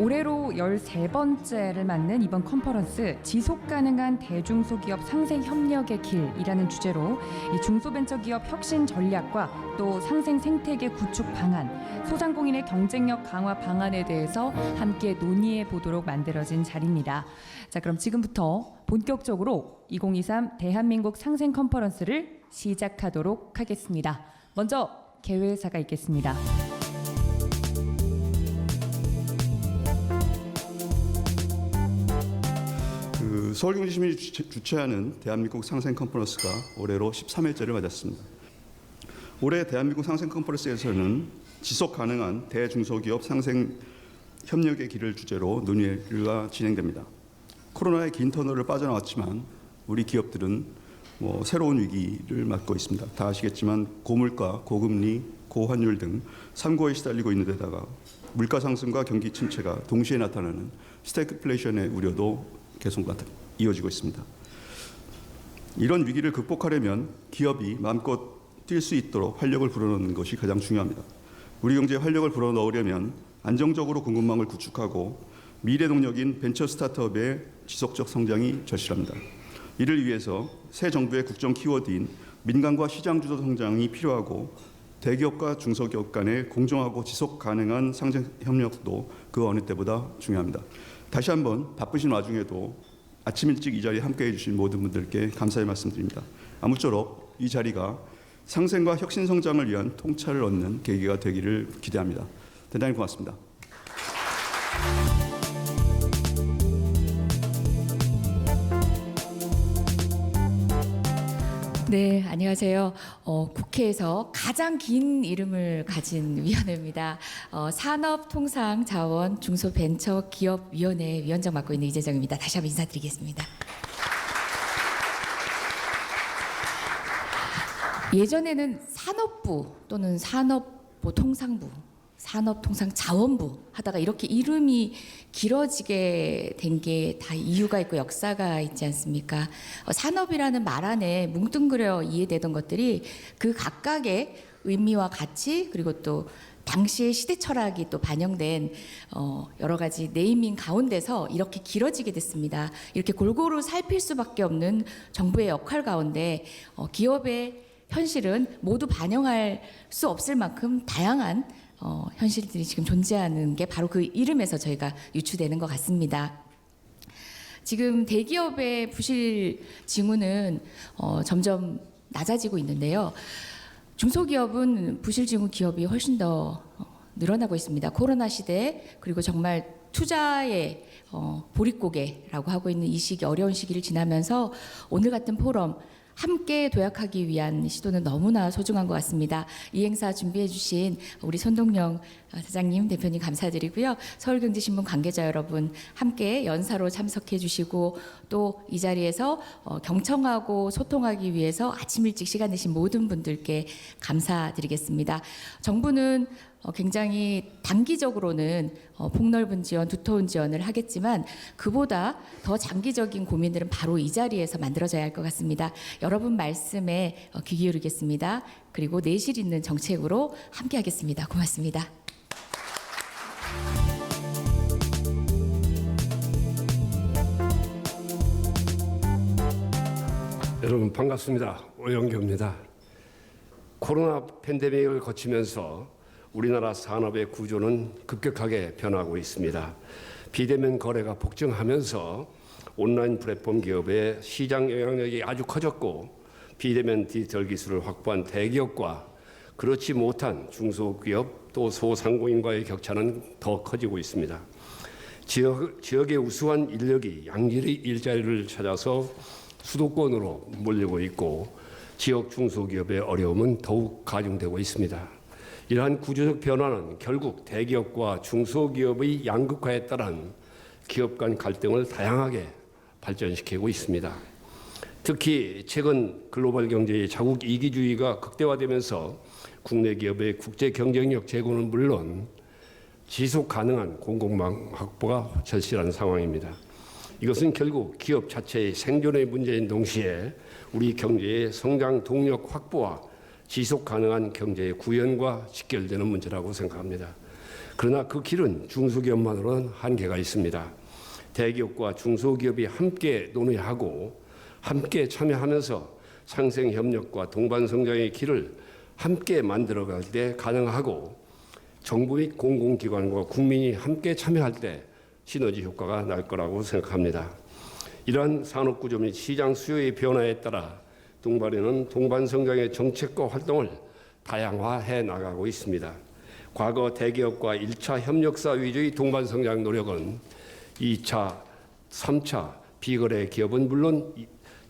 올해로 13번째를 맞는 이번 컨퍼런스 지속가능한 대중소기업 상생 협력의 길이라는 주제로 이 중소벤처기업 혁신 전략과 또 상생 생태계 구축 방안, 소상공인의 경쟁력 강화 방안에 대해서 함께 논의해 보도록 만들어진 자리입니다. 자, 그럼 지금부터 본격적으로 2023 대한민국 상생 컨퍼런스를 시작하도록 하겠습니다. 먼저 개회사가 있겠습니다. 서울경제신문이 주최하는 대한민국 상생 컨퍼런스가 올해로 13회째를 맞았습니다. 올해 대한민국 상생 컨퍼런스에서는 지속 가능한 대중소기업 상생 협력의 길을 주제로 논의가 진행됩니다. 코로나의 긴 터널을 빠져나왔지만 우리 기업들은 새로운 위기를 맞고 있습니다. 다 아시겠지만 고물가, 고금리, 고환율 등 삼고에 시달리고 있는 데다가 물가 상승과 경기 침체가 동시에 나타나는 스태그플레이션의 우려도 계속 이어지고 있습니다. 이런 위기를 극복하려면 기업이 마음껏 뛸 수 있도록 활력을 불어넣는 것이 가장 중요합니다. 우리 경제에 활력을 불어넣으려면 안정적으로 공급망을 구축하고 미래 동력인 벤처 스타트업의 지속적 성장이 절실합니다. 이를 위해서 새 정부의 국정 키워드인 민간과 시장 주도 성장이 필요하고 대기업과 중소기업 간의 공정하고 지속 가능한 상생 협력도 그 어느 때보다 중요합니다. 다시 한번 바쁘신 와중에도 아침 일찍 이 자리에 함께해 주신 모든 분들께 감사의 말씀드립니다. 아무쪼록 이 자리가 상생과 혁신 성장을 위한 통찰을 얻는 계기가 되기를 기대합니다. 대단히 고맙습니다. 네, 안녕하세요. 국회에서 가장 긴 이름을 가진 위원회입니다. 산업통상자원중소벤처기업위원회 위원장 맡고 있는 이재정입니다. 다시 한번 인사드리겠습니다. 예전에는 산업부 또는 산업통상부, 산업통상자원부 하다가 이렇게 이름이 길어지게 된 게 다 이유가 있고 역사가 있지 않습니까? 산업이라는 말 안에 뭉뚱그려 이해되던 것들이 그 각각의 의미와 가치 그리고 또 당시의 시대 철학이 또 반영된 여러 가지 네이밍 가운데서 이렇게 길어지게 됐습니다. 이렇게 골고루 살필 수밖에 없는 정부의 역할 가운데 기업의 현실은 모두 반영할 수 없을 만큼 다양한 현실들이 지금 존재하는 게 바로 그 이름에서 저희가 유추되는 것 같습니다. 지금 대기업의 부실 징후는 점점 낮아지고 있는데요. 중소기업은 부실 징후 기업이 훨씬 더 늘어나고 있습니다. 코로나 시대 그리고 정말 투자의 보릿고개라고 하고 있는 이 시기 어려운 시기를 지나면서 오늘 같은 포럼 함께 도약하기 위한 시도는 너무나 소중한 것 같습니다. 이 행사 준비해 주신 우리 손동영 사장님, 대표님 감사드리고요. 서울경제신문 관계자 여러분 함께 연사로 참석해 주시고 또 이 자리에서 경청하고 소통하기 위해서 아침 일찍 시간 내신 모든 분들께 감사드리겠습니다. 정부는 굉장히 단기적으로는 폭넓은 지원, 두터운 지원을 하겠지만 그보다 더 장기적인 고민들은 바로 이 자리에서 만들어져야 할 것 같습니다. 여러분 말씀에 귀 기울이겠습니다. 그리고 내실 있는 정책으로 함께 하겠습니다. 고맙습니다. 여러분 반갑습니다. 오영규입니다. 코로나 팬데믹을 거치면서 우리나라 산업의 구조는 급격하게 변하고 있습니다. 비대면 거래가 폭증하면서 온라인 플랫폼 기업의 시장 영향력이 아주 커졌고 비대면 디지털 기술을 확보한 대기업과 그렇지 못한 중소기업 또 소상공인과의 격차는 더 커지고 있습니다. 지역의 우수한 인력이 양질의 일자리를 찾아서 수도권으로 몰리고 있고 지역 중소기업의 어려움은 더욱 가중되고 있습니다. 이러한 구조적 변화는 결국 대기업과 중소기업의 양극화에 따른 기업 간 갈등을 다양하게 발전시키고 있습니다. 특히 최근 글로벌 경제의 자국 이기주의가 극대화되면서 국내 기업의 국제 경쟁력 제고는 물론 지속 가능한 공급망 확보가 절실한 상황입니다. 이것은 결국 기업 자체의 생존의 문제인 동시에 우리 경제의 성장 동력 확보와 지속 가능한 경제의 구현과 직결되는 문제라고 생각합니다. 그러나 그 길은 중소기업만으로는 한계가 있습니다. 대기업과 중소기업이 함께 논의하고 함께 참여하면서 상생협력과 동반성장의 길을 함께 만들어갈 때 가능하고 정부 및 공공기관과 국민이 함께 참여할 때 시너지 효과가 날 거라고 생각합니다. 이러한 산업구조 및 시장 수요의 변화에 따라 동반에는 동반성장의 정책과 활동을 다양화해 나가고 있습니다. 과거 대기업과 1차 협력사 위주의 동반성장 노력은 2차, 3차 비거래 기업은 물론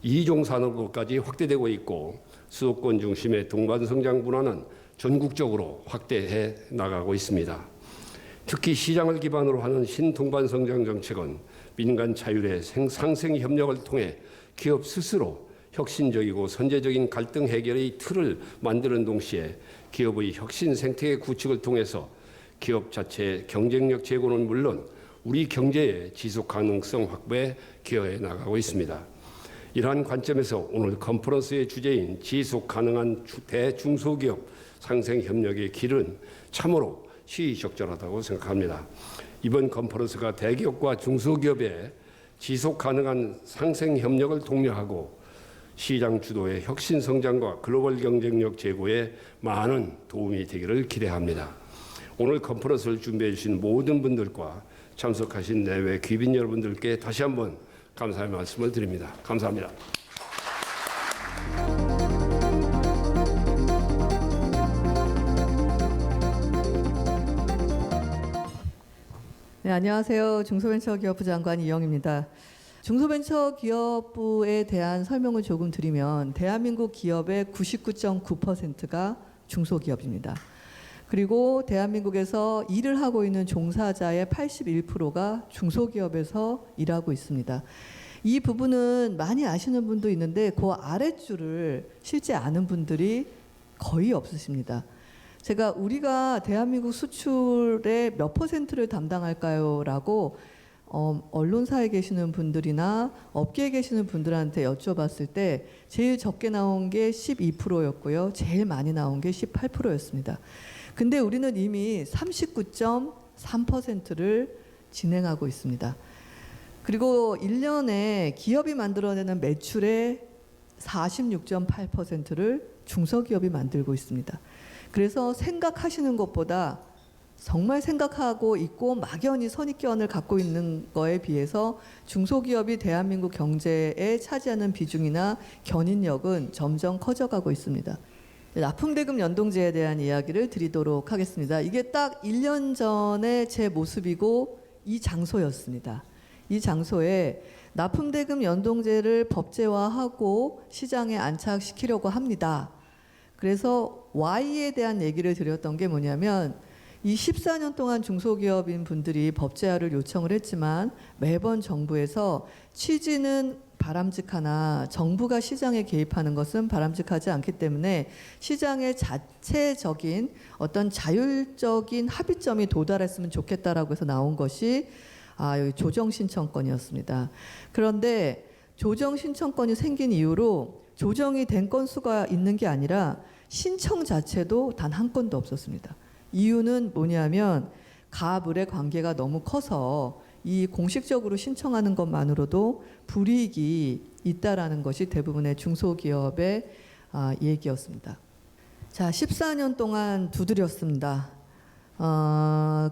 2종 산업으로까지 확대되고 있고 수도권 중심의 동반성장 문화는 전국적으로 확대해 나가고 있습니다. 특히 시장을 기반으로 하는 신동반성장 정책은 민간 자율의 상생 협력을 통해 기업 스스로 혁신적이고 선제적인 갈등 해결의 틀을 만드는 동시에 기업의 혁신 생태계 구축을 통해서 기업 자체의 경쟁력 제고는 물론 우리 경제의 지속 가능성 확보에 기여해 나가고 있습니다. 이러한 관점에서 오늘 컨퍼런스의 주제인 지속 가능한 대중소기업 상생 협력의 길은 참으로 시의적절하다고 생각합니다. 이번 컨퍼런스가 대기업과 중소기업의 지속 가능한 상생 협력을 독려하고 시장 주도의 혁신 성장과 글로벌 경쟁력 제고에 많은 도움이 되기를 기대합니다. 오늘 컨퍼런스를 준비해 주신 모든 분들과 참석하신 내외 귀빈 여러분들께 다시 한번 감사의 말씀을 드립니다. 감사합니다. 네, 안녕하세요. 중소벤처기업부 장관 이영입니다. 중소벤처기업부에 대한 설명을 조금 드리면 대한민국 기업의 99.9%가 중소기업입니다. 그리고 대한민국에서 일을 하고 있는 종사자의 81%가 중소기업에서 일하고 있습니다. 이 부분은 많이 아시는 분도 있는데 그 아랫줄을 실제 아는 분들이 거의 없으십니다. 우리가 대한민국 수출의 몇 %를 담당할까요? 라고 언론사에 계시는 분들이나 업계에 계시는 분들한테 여쭤봤을 때 제일 적게 나온 게 12%였고요. 제일 많이 나온 게 18%였습니다. 근데 우리는 이미 39.3%를 진행하고 있습니다. 그리고 1년에 기업이 만들어내는 매출의 46.8%를 중소기업이 만들고 있습니다. 그래서 생각하시는 것보다 정말 생각하고 있고 막연히 선입견을 갖고 있는 거에 비해서 중소기업이 대한민국 경제에 차지하는 비중이나 견인력은 점점 커져가고 있습니다. 납품대금 연동제에 대한 이야기를 드리도록 하겠습니다. 이게 딱 1년 전에 제 모습이고 이 장소였습니다. 이 장소에 납품대금 연동제를 법제화하고 시장에 안착시키려고 합니다. 그래서 Y에 대한 얘기를 드렸던 게 뭐냐면 이 14년 동안 중소기업인 분들이 법제화를 요청을 했지만 매번 정부에서 취지는 바람직하나 정부가 시장에 개입하는 것은 바람직하지 않기 때문에 시장의 자체적인 어떤 자율적인 합의점이 도달했으면 좋겠다라고 해서 나온 것이 여기 조정신청권이었습니다. 그런데 조정신청권이 생긴 이후로 조정이 된 건수가 있는 게 아니라 신청 자체도 단 한 건도 없었습니다. 이유는 뭐냐면 가불의 관계가 너무 커서 이 공식적으로 신청하는 것만으로도 불이익이 있다라는 것이 대부분의 중소기업의 얘기였습니다. 자, 14년 동안 두드렸습니다.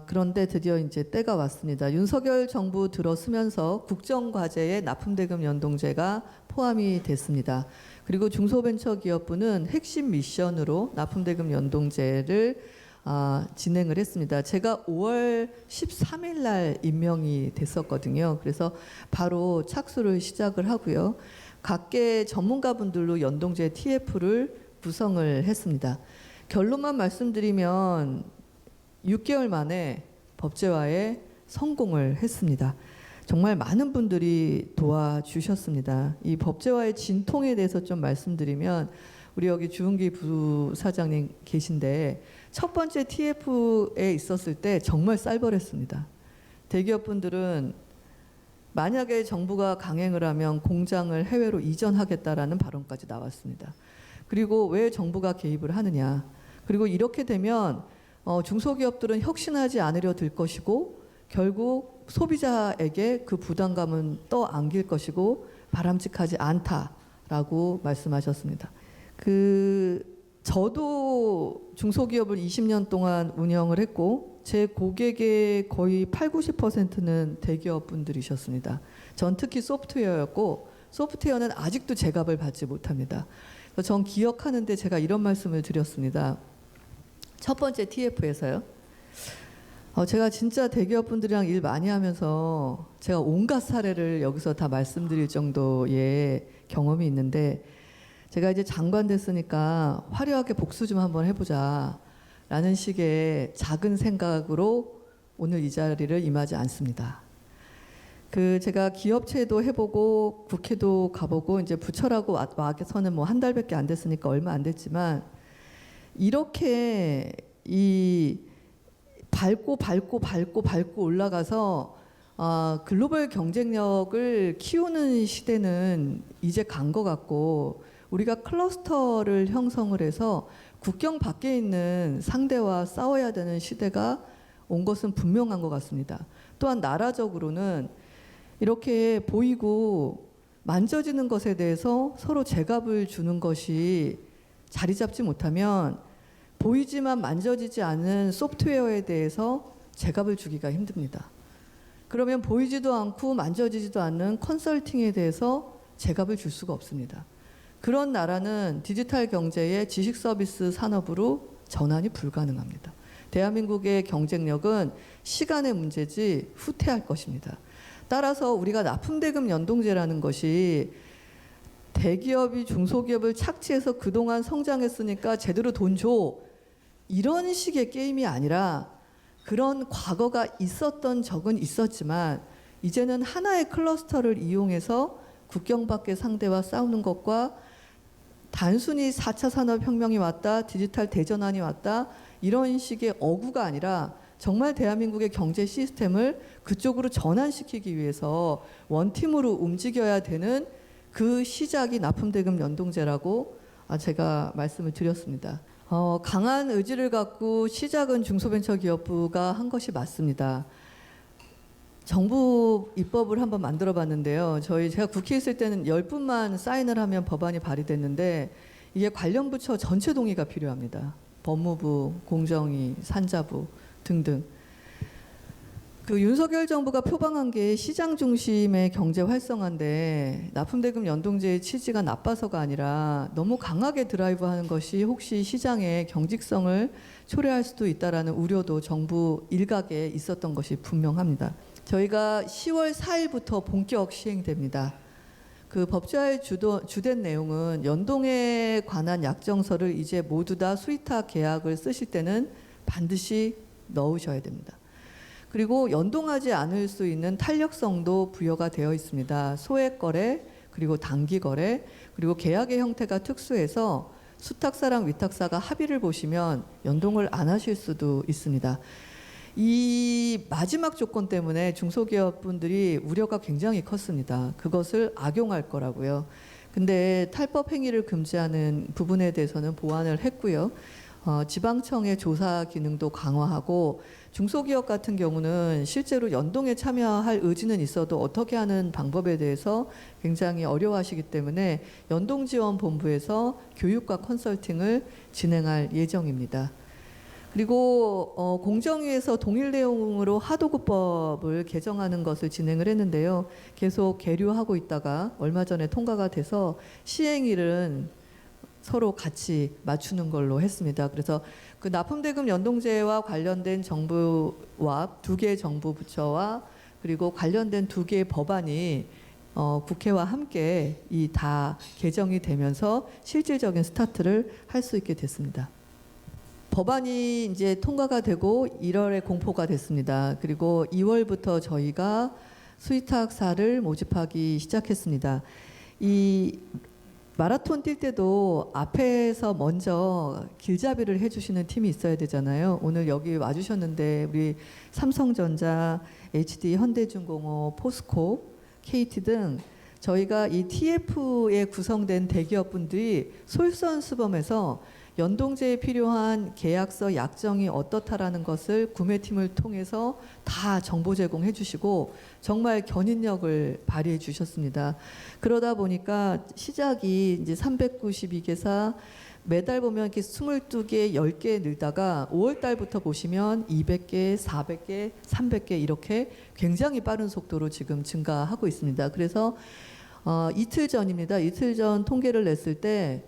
그런데 드디어 이제 때가 왔습니다. 윤석열 정부 들어서면서 국정과제에 납품대금 연동제가 포함이 됐습니다. 그리고 중소벤처기업부는 핵심 미션으로 납품대금 연동제를 진행을 했습니다. 제가 5월 13일 날 임명이 됐었거든요. 그래서 바로 착수를 시작을 하고요. 각계 전문가분들로 연동제 TF를 구성을 했습니다. 결론만 말씀드리면 6개월 만에 법제화에 성공을 했습니다. 정말 많은 분들이 도와주셨습니다. 이 법제화의 진통에 대해서 좀 말씀드리면 우리 여기 주은기 부사장님 계신데 첫 번째 TF에 있었을 때 정말 쌀벌했습니다. 대기업분들은 만약에 정부가 강행을 하면 공장을 해외로 이전하겠다라는 발언까지 나왔습니다. 그리고 왜 정부가 개입을 하느냐. 그리고 이렇게 되면 중소기업들은 혁신하지 않으려 들 것이고 결국 소비자에게 그 부담감은 떠안길 것이고 바람직하지 않다라고 말씀하셨습니다. 저도 중소기업을 20년 동안 운영을 했고 제 고객의 거의 80~90%는 대기업 분들이셨습니다. 전 특히 소프트웨어였고 소프트웨어는 아직도 제값을 받지 못합니다. 그래서 전 기억하는데 제가 이런 말씀을 드렸습니다. 첫 번째 TF에서요. 제가 진짜 대기업 분들이랑 일 많이 하면서 제가 온갖 사례를 여기서 다 말씀드릴 정도의 경험이 있는데 제가 이제 장관 됐으니까 화려하게 복수 좀 한번 해보자 라는 식의 작은 생각으로 오늘 이 자리를 임하지 않습니다. 제가 기업체도 해보고 국회도 가보고 이제 부처라고 와서는 뭐 한 달밖에 안 됐으니까 얼마 안 됐지만 이렇게 밟고 올라가서 글로벌 경쟁력을 키우는 시대는 이제 간 것 같고 우리가 클러스터를 형성을 해서 국경 밖에 있는 상대와 싸워야 되는 시대가 온 것은 분명한 것 같습니다. 또한 나라적으로는 이렇게 보이고 만져지는 것에 대해서 서로 제값을 주는 것이 자리 잡지 못하면 보이지만 만져지지 않은 소프트웨어에 대해서 제값을 주기가 힘듭니다. 그러면 보이지도 않고 만져지지도 않는 컨설팅에 대해서 제값을 줄 수가 없습니다. 그런 나라는 디지털 경제의 지식 서비스 산업으로 전환이 불가능합니다. 대한민국의 경쟁력은 시간의 문제지 후퇴할 것입니다. 따라서 우리가 납품대금 연동제라는 것이 대기업이 중소기업을 착취해서 그동안 성장했으니까 제대로 돈 줘. 이런 식의 게임이 아니라 그런 과거가 있었던 적은 있었지만 이제는 하나의 클러스터를 이용해서 국경 밖의 상대와 싸우는 것과 단순히 4차 산업혁명이 왔다, 디지털 대전환이 왔다 이런 식의 어구가 아니라 정말 대한민국의 경제 시스템을 그쪽으로 전환시키기 위해서 원팀으로 움직여야 되는 그 시작이 납품대금 연동제라고 제가 말씀을 드렸습니다. 강한 의지를 갖고 시작은 중소벤처기업부가 한 것이 맞습니다. 정부 입법을 한번 만들어 봤는데요. 제가 국회에 있을 때는 10분만 사인을 하면 법안이 발의됐는데 이게 관련 부처 전체 동의가 필요합니다. 법무부, 공정위, 산자부 등등. 윤석열 정부가 표방한 게 시장 중심의 경제 활성화인데 납품대금 연동제의 취지가 나빠서가 아니라 너무 강하게 드라이브하는 것이 혹시 시장의 경직성을 초래할 수도 있다라는 우려도 정부 일각에 있었던 것이 분명합니다. 저희가 10월 4일부터 본격 시행됩니다. 법제화의 주된 내용은 연동에 관한 약정서를 이제 모두 다 수의탁 계약을 쓰실 때는 반드시 넣으셔야 됩니다. 그리고 연동하지 않을 수 있는 탄력성도 부여가 되어 있습니다. 소액 거래, 그리고 단기 거래, 그리고 계약의 형태가 특수해서 수탁사랑 위탁사가 합의를 보시면 연동을 안 하실 수도 있습니다. 이 마지막 조건 때문에 중소기업 분들이 우려가 굉장히 컸습니다. 그것을 악용할 거라고요. 근데 탈법 행위를 금지하는 부분에 대해서는 보완을 했고요. 지방청의 조사 기능도 강화하고 중소기업 같은 경우는 실제로 연동에 참여할 의지는 있어도 어떻게 하는 방법에 대해서 굉장히 어려워하시기 때문에 연동지원본부에서 교육과 컨설팅을 진행할 예정입니다. 그리고 공정위에서 동일 내용으로 하도급법을 개정하는 것을 진행을 했는데요. 계속 계류하고 있다가 얼마 전에 통과가 돼서 시행일은 서로 같이 맞추는 걸로 했습니다. 그래서 납품대금 연동제와 관련된 정부와 2개의 정부 부처와 그리고 관련된 2개의 법안이 국회와 함께 다 개정이 되면서 실질적인 스타트를 할 수 있게 됐습니다. 법안이 이제 통과가 되고 1월에 공포가 됐습니다. 그리고 2월부터 저희가 수의탁사를 모집하기 시작했습니다. 이 마라톤 뛸 때도 앞에서 먼저 길잡이를 해주시는 팀이 있어야 되잖아요. 오늘 여기 와주셨는데 우리 삼성전자, HD, 현대중공업, 포스코, KT 등 저희가 이 TF에 구성된 대기업분들이 솔선수범해서 연동제에 필요한 계약서 약정이 어떻다라는 것을 구매팀을 통해서 다 정보 제공해 주시고 정말 견인력을 발휘해 주셨습니다. 그러다 보니까 시작이 이제 392개사 매달 보면 이렇게 22개, 10개 늘다가 5월 달부터 보시면 200개, 400개, 300개 이렇게 굉장히 빠른 속도로 지금 증가하고 있습니다. 그래서 이틀 전입니다. 이틀 전 통계를 냈을 때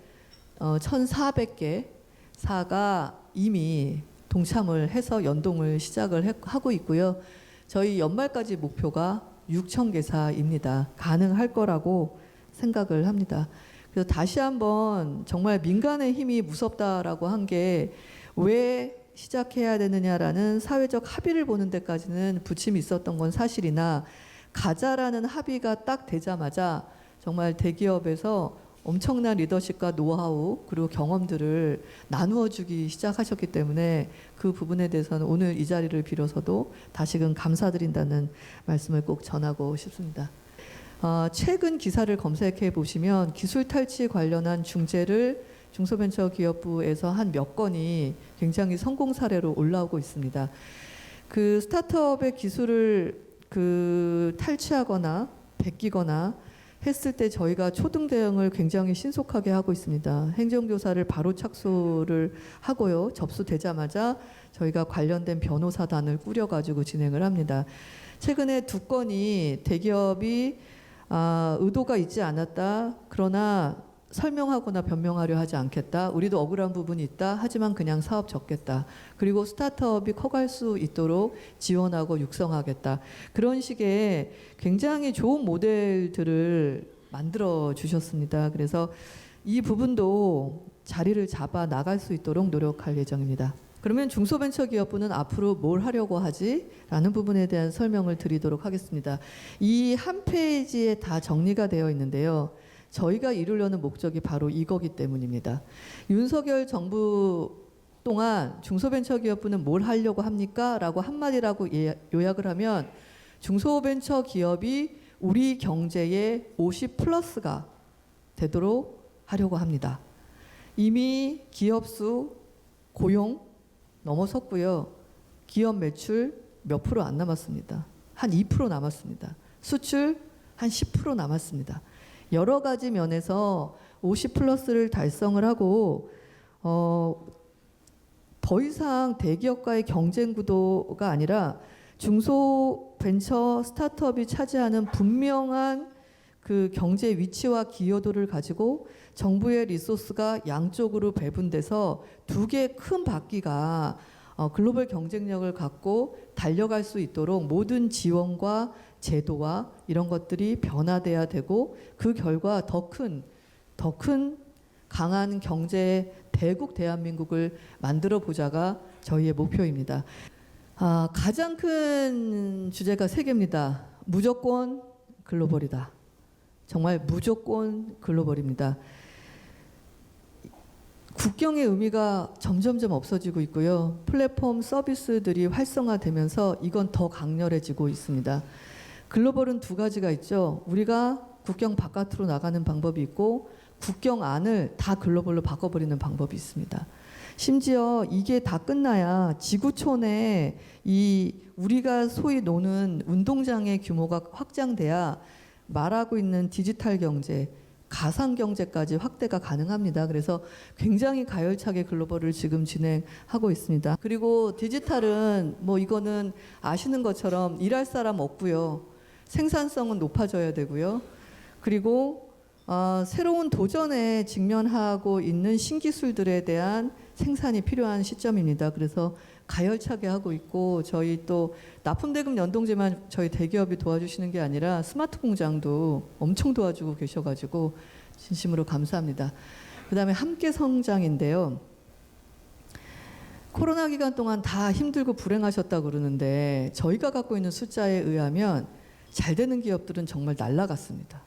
1,400개 사가 이미 동참을 해서 연동을 시작을 하고 있고요. 저희 연말까지 목표가 6,000개사입니다. 가능할 거라고 생각을 합니다. 그래서 다시 한번 정말 민간의 힘이 무섭다라고 한 게 왜 시작해야 되느냐라는 사회적 합의를 보는 데까지는 부침이 있었던 건 사실이나 가자라는 합의가 딱 되자마자 정말 대기업에서 엄청난 리더십과 노하우 그리고 경험들을 나누어 주기 시작하셨기 때문에 그 부분에 대해서는 오늘 이 자리를 빌어서도 다시금 감사드린다는 말씀을 꼭 전하고 싶습니다. 최근 기사를 검색해 보시면 기술 탈취 관련한 중재를 중소벤처기업부에서 한 몇 건이 굉장히 성공 사례로 올라오고 있습니다. 그 스타트업의 기술을 탈취하거나 베끼거나 했을 때 저희가 초등 대응을 굉장히 신속하게 하고 있습니다. 행정조사를 바로 착수를 하고요. 접수되자마자 저희가 관련된 변호사단을 꾸려가지고 진행을 합니다. 최근에 2건이 대기업이 의도가 있지 않았다. 그러나 설명하거나 변명하려 하지 않겠다. 우리도 억울한 부분이 있다. 하지만 그냥 사업 접겠다. 그리고 스타트업이 커갈 수 있도록 지원하고 육성하겠다. 그런 식의 굉장히 좋은 모델들을 만들어 주셨습니다. 그래서 이 부분도 자리를 잡아 나갈 수 있도록 노력할 예정입니다. 그러면 중소벤처기업부는 앞으로 뭘 하려고 하지? 라는 부분에 대한 설명을 드리도록 하겠습니다. 이 한 페이지에 다 정리가 되어 있는데요. 저희가 이루려는 목적이 바로 이거기 때문입니다. 윤석열 정부 동안 중소벤처기업부는 뭘 하려고 합니까? 라고 한마디라고 요약을 하면 중소벤처기업이 우리 경제의 50+가 되도록 하려고 합니다. 이미 기업수 고용 넘어섰고요. 기업 매출 몇 프로 안 남았습니다. 한 2% 남았습니다. 수출 한 10% 남았습니다. 여러 가지 면에서 50+를 달성을 하고 더 이상 대기업과의 경쟁 구도가 아니라 중소벤처 스타트업이 차지하는 분명한 그 경제 위치와 기여도를 가지고 정부의 리소스가 양쪽으로 배분돼서 2개의 큰 바퀴가 글로벌 경쟁력을 갖고 달려갈 수 있도록 모든 지원과 제도와 이런 것들이 변화돼야 되고 그 결과 더 큰 강한 경제 대국 대한민국을 만들어 보자가 저희의 목표입니다. 가장 큰 주제가 3개입니다. 무조건 글로벌이다. 정말 무조건 글로벌입니다. 국경의 의미가 점점점 없어지고 있고요. 플랫폼 서비스들이 활성화되면서 이건 더 강렬해지고 있습니다. 글로벌은 2가지가 있죠. 우리가 국경 바깥으로 나가는 방법이 있고 국경 안을 다 글로벌로 바꿔버리는 방법이 있습니다. 심지어 이게 다 끝나야 지구촌에 이 우리가 소위 노는 운동장의 규모가 확장돼야 말하고 있는 디지털 경제, 가상 경제까지 확대가 가능합니다. 그래서 굉장히 가열차게 글로벌을 지금 진행하고 있습니다. 그리고 디지털은 뭐 이거는 아시는 것처럼 일할 사람 없고요. 생산성은 높아져야 되고요. 그리고 새로운 도전에 직면하고 있는 신기술들에 대한 생산이 필요한 시점입니다. 그래서 가열차게 하고 있고 저희 또 납품대금 연동제만 저희 대기업이 도와주시는 게 아니라 스마트 공장도 엄청 도와주고 계셔가지고 진심으로 감사합니다. 그다음에 함께 성장인데요. 코로나 기간 동안 다 힘들고 불행하셨다고 그러는데 저희가 갖고 있는 숫자에 의하면 잘 되는 기업들은 정말 날아갔습니다.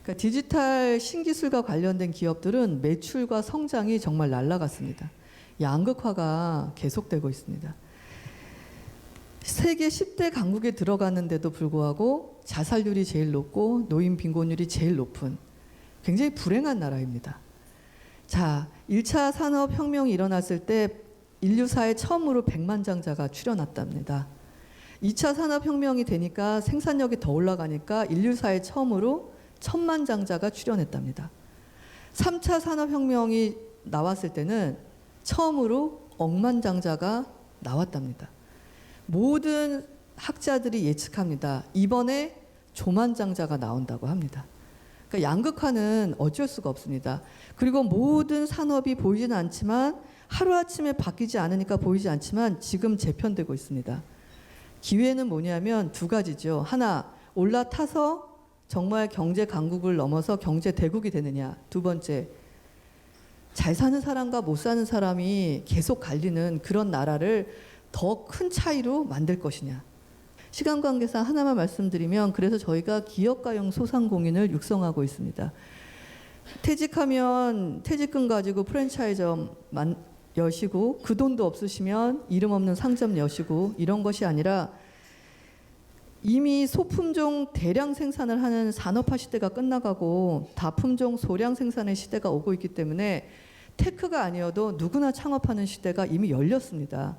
그러니까 디지털 신기술과 관련된 기업들은 매출과 성장이 정말 날아갔습니다. 양극화가 계속되고 있습니다. 세계 10대 강국에 들어갔는데도 불구하고 자살률이 제일 높고 노인 빈곤율이 제일 높은 굉장히 불행한 나라입니다. 자, 1차 산업혁명이 일어났을 때 인류사에 처음으로 백만장자가 출현했답니다. 2차 산업혁명이 되니까 생산력이 더 올라가니까 인류사에 처음으로 천만장자가 출현했답니다. 3차 산업혁명이 나왔을 때는 처음으로 억만장자가 나왔답니다. 모든 학자들이 예측합니다. 이번에 조만장자가 나온다고 합니다. 그러니까 양극화는 어쩔 수가 없습니다. 그리고 모든 산업이 보이지는 않지만 하루아침에 바뀌지 않으니까 보이지 않지만 지금 재편되고 있습니다. 기회는 뭐냐면 두 가지죠. 하나, 올라타서 정말 경제 강국을 넘어서 경제 대국이 되느냐. 두 번째, 잘 사는 사람과 못 사는 사람이 계속 갈리는 그런 나라를 더 큰 차이로 만들 것이냐. 시간 관계상 하나만 말씀드리면 그래서 저희가 기업가용 소상공인을 육성하고 있습니다. 퇴직하면 퇴직금 가지고 프랜차이즈 여시고 그 돈도 없으시면 이름 없는 상점 여시고 이런 것이 아니라 이미 소품종 대량 생산을 하는 산업화 시대가 끝나가고 다품종 소량 생산의 시대가 오고 있기 때문에 테크가 아니어도 누구나 창업하는 시대가 이미 열렸습니다.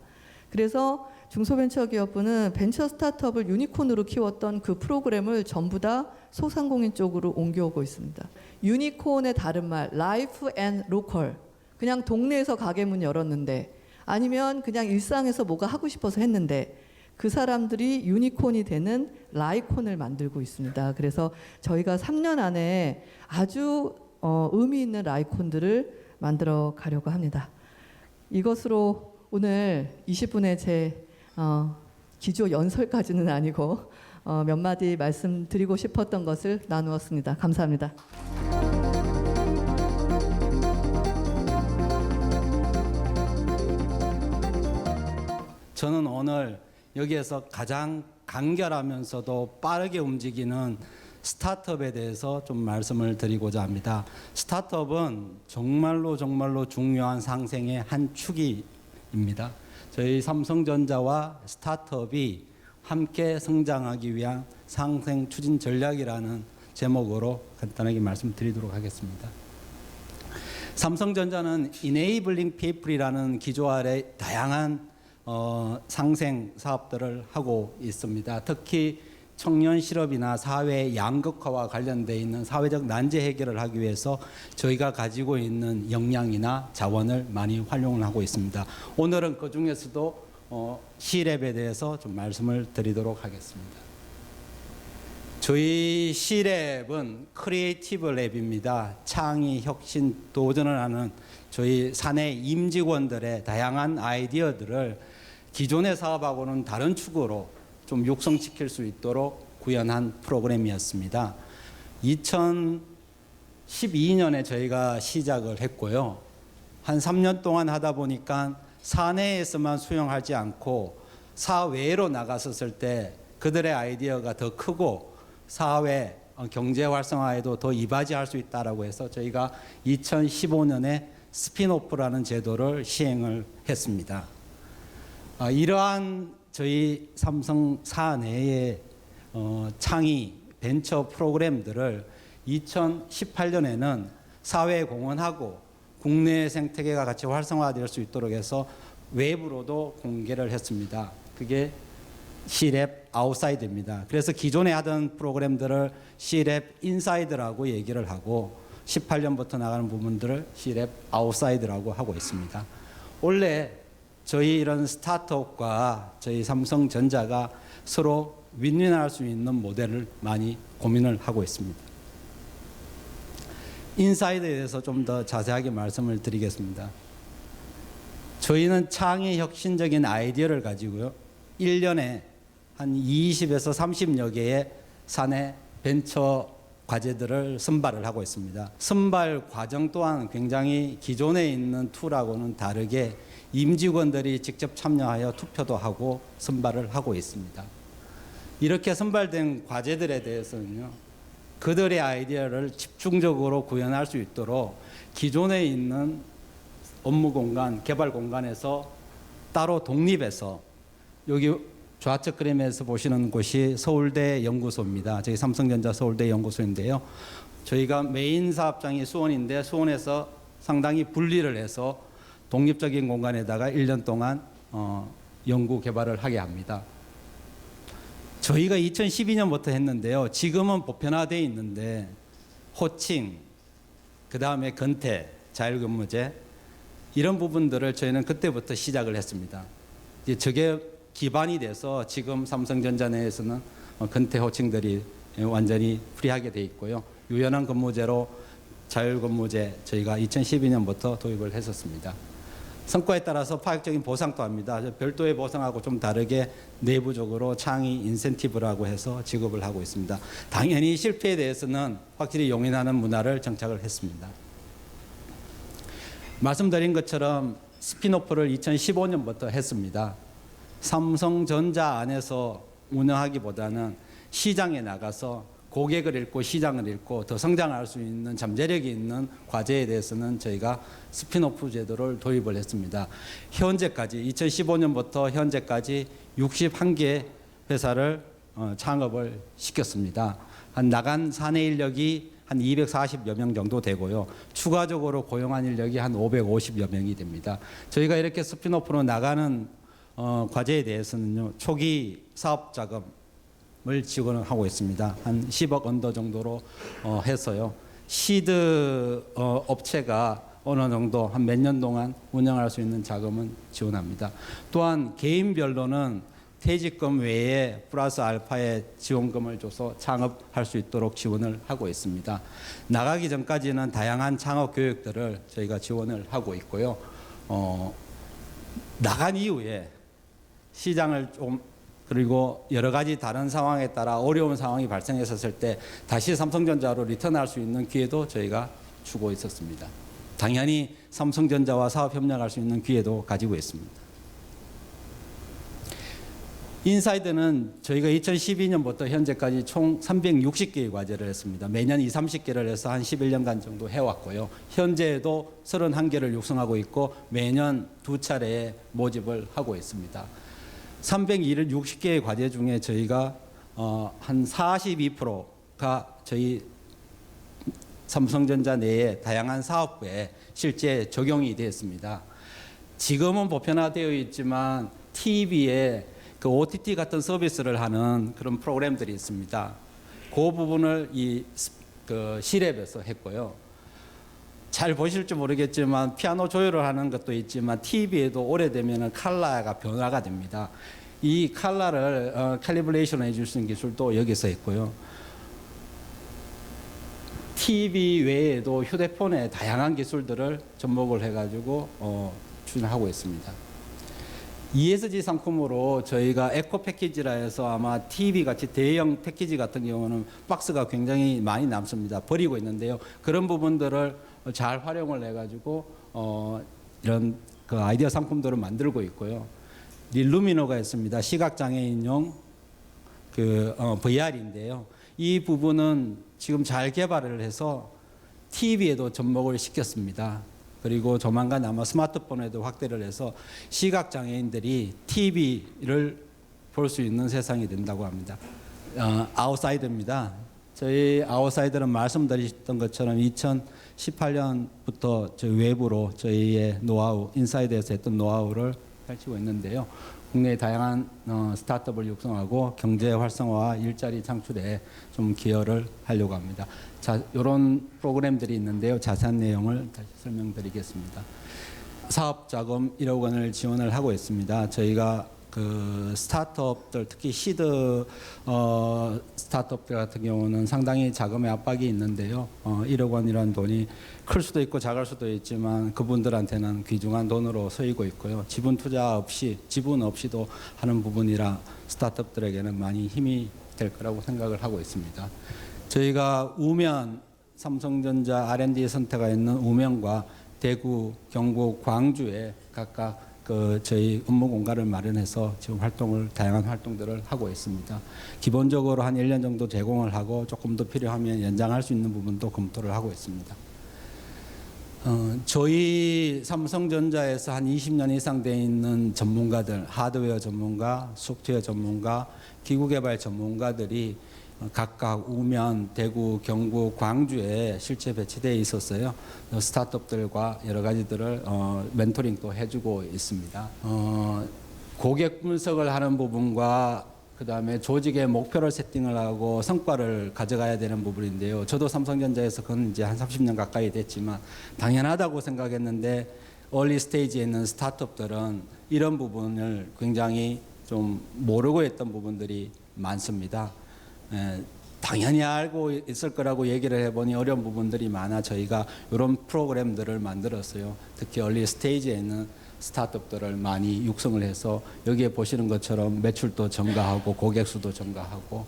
그래서 중소벤처기업부는 벤처 스타트업을 유니콘으로 키웠던 그 프로그램을 전부 다 소상공인 쪽으로 옮겨오고 있습니다. 유니콘의 다른 말, 라이프 앤 로컬. 그냥 동네에서 가게 문 열었는데 아니면 그냥 일상에서 뭐가 하고 싶어서 했는데 그 사람들이 유니콘이 되는 라이콘을 만들고 있습니다. 그래서 저희가 3년 안에 아주 의미 있는 라이콘들을 만들어 가려고 합니다. 이것으로 오늘 20분의 제 기조 연설까지는 아니고 몇 마디 말씀드리고 싶었던 것을 나누었습니다. 감사합니다. 저는 오늘 여기에서 가장 간결하면서도 빠르게 움직이는 스타트업에 대해서 좀 말씀을 드리고자 합니다. 스타트업은 정말로 중요한 상생의 한 축입니다. 저희 삼성전자와 스타트업이 함께 성장하기 위한 상생 추진 전략이라는 제목으로 간단하게 말씀드리도록 하겠습니다. 삼성전자는 Enabling People이라는 기조 아래 다양한 상생 사업들을 하고 있습니다. 특히 청년 실업이나 사회 양극화와 관련되어 있는 사회적 난제 해결을 하기 위해서 저희가 가지고 있는 역량이나 자원을 많이 활용을 하고 있습니다. 오늘은 그 중에서도 C랩에 대해서 좀 말씀을 드리도록 하겠습니다. 저희 C랩은 크리에이티브 랩입니다. 창의, 혁신, 도전을 하는 저희 사내 임직원들의 다양한 아이디어들을 기존의 사업하고는 다른 축으로 좀 육성시킬 수 있도록 구현한 프로그램이었습니다. 2012년에 저희가 시작을 했고요. 한 3년 동안 하다 보니까 사내에서만 수용하지 않고 사외로 나갔었을 때 그들의 아이디어가 더 크고 사회 경제 활성화에도 더 이바지할 수 있다라고 해서 저희가 2015년에 스핀오프라는 제도를 시행을 했습니다. 이러한 저희 삼성사 내의 창의 벤처 프로그램들을 2018년에는 사회에 공헌하고 국내 생태계가 같이 활성화될 수 있도록 해서 외부로도 공개를 했습니다. 그게 C랩 아웃사이드입니다. 그래서 기존에 하던 프로그램들을 C랩 인사이드라고 얘기를 하고 18년부터 나가는 부분들을 C랩 아웃사이드라고 하고 있습니다. 원래 저희 이런 스타트업과 저희 삼성전자가 서로 윈윈할 수 있는 모델을 많이 고민을 하고 있습니다. 인사이드에 대해서 좀 더 자세하게 말씀을 드리겠습니다. 저희는 창의 혁신적인 아이디어를 가지고요. 1년에 한 20에서 30여 개의 사내 벤처 과제들을 선발을 하고 있습니다. 선발 과정 또한 굉장히 기존에 있는 툴하고는 다르게 임직원들이 직접 참여하여 투표도 하고 선발을 하고 있습니다. 이렇게 선발된 과제들에 대해서는요, 그들의 아이디어를 집중적으로 구현할 수 있도록 기존에 있는 업무 공간, 개발 공간에서 따로 독립해서 여기 좌측 그림에서 보시는 곳이 서울대 연구소입니다. 저희 삼성전자 서울대 연구소인데요. 저희가 메인 사업장이 수원인데 수원에서 상당히 분리를 해서 독립적인 공간에다가 1년 동안 연구 개발을 하게 합니다. 저희가 2012년부터 했는데요. 지금은 보편화되어 있는데 호칭, 그 다음에 근태, 자율근무제 이런 부분들을 저희는 그때부터 시작을 했습니다. 이제 저게 기반이 돼서 지금 삼성전자 내에서는 근태 호칭들이 완전히 프리하게 돼 있고요. 유연한 근무제로 자율근무제 저희가 2012년부터 도입을 했었습니다. 성과에 따라서 파격적인 보상도 합니다. 별도의 보상하고 좀 다르게 내부적으로 창의 인센티브라고 해서 지급을 하고 있습니다. 당연히 실패에 대해서는 확실히 용인하는 문화를 정착을 했습니다. 말씀드린 것처럼 스피노프를 2015년부터 했습니다. 삼성전자 안에서 운영하기보다는 시장에 나가서 고객을 읽고 시장을 읽고 더 성장할 수 있는 잠재력이 있는 과제에 대해서는 저희가 스피노프 제도를 도입을 했습니다. 현재까지 2015년부터 현재까지 61개 회사를 창업을 시켰습니다. 한 나간 사내 인력이 한 240여 명 정도 되고요. 추가적으로 고용한 인력이 한 550여 명이 됩니다. 저희가 이렇게 스피노프로 나가는 과제에 대해서는요. 초기 사업 자금을 지원을 하고 있습니다. 한 10억 언더 정도로 해서요. 시드 업체가 어느 정도 한 몇 년 동안 운영할 수 있는 자금은 지원합니다. 또한 개인별로는 퇴직금 외에 플러스 알파의 지원금을 줘서 창업할 수 있도록 지원을 하고 있습니다. 나가기 전까지는 다양한 창업 교육들을 저희가 지원을 하고 있고요. 나간 이후에 시장을 좀 그리고 여러 가지 다른 상황에 따라 어려운 상황이 발생했었을 때 다시 삼성전자로 리턴할 수 있는 기회도 저희가 주고 있었습니다. 당연히 삼성전자와 사업 협력할 수 있는 기회도 가지고 있습니다. 인사이드는 저희가 2012년부터 현재까지 총 360개의 과제를 했습니다. 매년 20, 30개를 해서 한 11년간 정도 해왔고요. 현재에도 31개를 육성하고 있고 매년 2차례의 모집을 하고 있습니다. 360개의 과제 중에 저희가 한 42%가 저희 삼성전자 내에 다양한 사업부에 실제 적용이 되었습니다. 지금은 보편화되어 있지만 TV에 그 OTT 같은 서비스를 하는 그런 프로그램들이 있습니다. 그 부분을 그 C랩에서 했고요. 잘 보실지 모르겠지만 피아노 조율을 하는 것도 있지만 TV에도 오래되면 컬러가 변화가 됩니다. 이 컬러를 캘리브레이션 해줄 수 있는 기술도 여기서 했고요. TV 외에도 휴대폰에 다양한 기술들을 접목을 해가지고 추진하고 있습니다. ESG 상품으로 저희가 에코 패키지라 해서 아마 TV 같이 대형 패키지 같은 경우는 박스가 굉장히 많이 남습니다. 버리고 있는데요. 그런 부분들을 잘 활용을 해가지고 이런 그 아이디어 상품들을 만들고 있고요. 릴루미노가 있습니다. 시각장애인용 그 VR인데요. 이 부분은 지금 잘 개발을 해서 TV에도 접목을 시켰습니다. 그리고 조만간 아마 스마트폰에도 확대를 해서 시각장애인들이 TV를 볼 수 있는 세상이 된다고 합니다. 아웃사이드입니다. 저희 아웃사이드는 말씀드렸던 것처럼 2018년부터 저희 외부로 저희의 노하우, 인사이드에서 했던 노하우를 펼치고 있는데요. 국내의 다양한 스타트업을 육성하고 경제 활성화와 일자리 창출에 좀 기여를 하려고 합니다. 자, 이런 프로그램들이 있는데요. 자세한 내용을 다시 설명드리겠습니다. 사업 자금 1억 원을 지원을 하고 있습니다. 저희가 그 스타트업들 특히 시드 스타트업들 같은 경우는 상당히 자금의 압박이 있는데요. 1억 원이라는 돈이 클 수도 있고 작을 수도 있지만 그분들한테는 귀중한 돈으로 쓰이고 있고요. 지분 투자 없이 지분 없이도 하는 부분이라 스타트업들에게는 많이 힘이 될 거라고 생각을 하고 있습니다. 저희가 우면 삼성전자 R&D 센터가 있는 우면과 대구, 경북, 광주에 각각 그 저희 업무 공간을 마련해서 지금 다양한 활동들을 하고 있습니다. 기본적으로 한 1년 정도 제공을 하고 조금 더 필요하면 연장할 수 있는 부분도 검토를 하고 있습니다. 저희 삼성전자에서 한 20년 이상 돼 있는 전문가들, 하드웨어 전문가, 소프트웨어 전문가, 기구 개발 전문가들이 각각 우면, 대구, 경북, 광주에 실제 배치되어 있었어요. 스타트업들과 여러 가지들을 멘토링도 해주고 있습니다. 고객 분석을 하는 부분과 그다음에 조직의 목표를 세팅을 하고 성과를 가져가야 되는 부분인데요. 저도 삼성전자에서 그건 이제 한 30년 가까이 됐지만 당연하다고 생각했는데 얼리 스테이지에 있는 스타트업들은 이런 부분을 굉장히 좀 모르고 있던 부분들이 많습니다. 당연히 알고 있을 거라고 얘기를 해보니 어려운 부분들이 많아 저희가 이런 프로그램들을 만들었어요. 특히 얼리 스테이지에 있는 스타트업들을 많이 육성을 해서 여기에 보시는 것처럼 매출도 증가하고 고객 수도 증가하고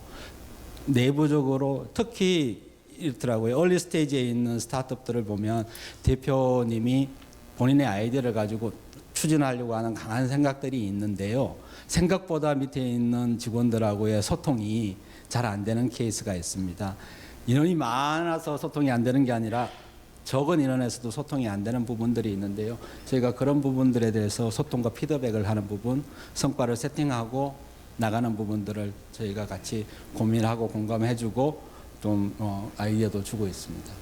내부적으로 특히 이렇더라고요. 얼리 스테이지에 있는 스타트업들을 보면 대표님이 본인의 아이디어를 가지고 추진하려고 하는 강한 생각들이 있는데요. 생각보다 밑에 있는 직원들하고의 소통이 잘 안 되는 케이스가 있습니다. 인원이 많아서 소통이 안 되는 게 아니라 적은 인원에서도 소통이 안 되는 부분들이 있는데요. 저희가 그런 부분들에 대해서 소통과 피드백을 하는 부분, 성과를 세팅하고 나가는 부분들을 저희가 같이 고민하고 공감해주고 좀 아이디어도 주고 있습니다.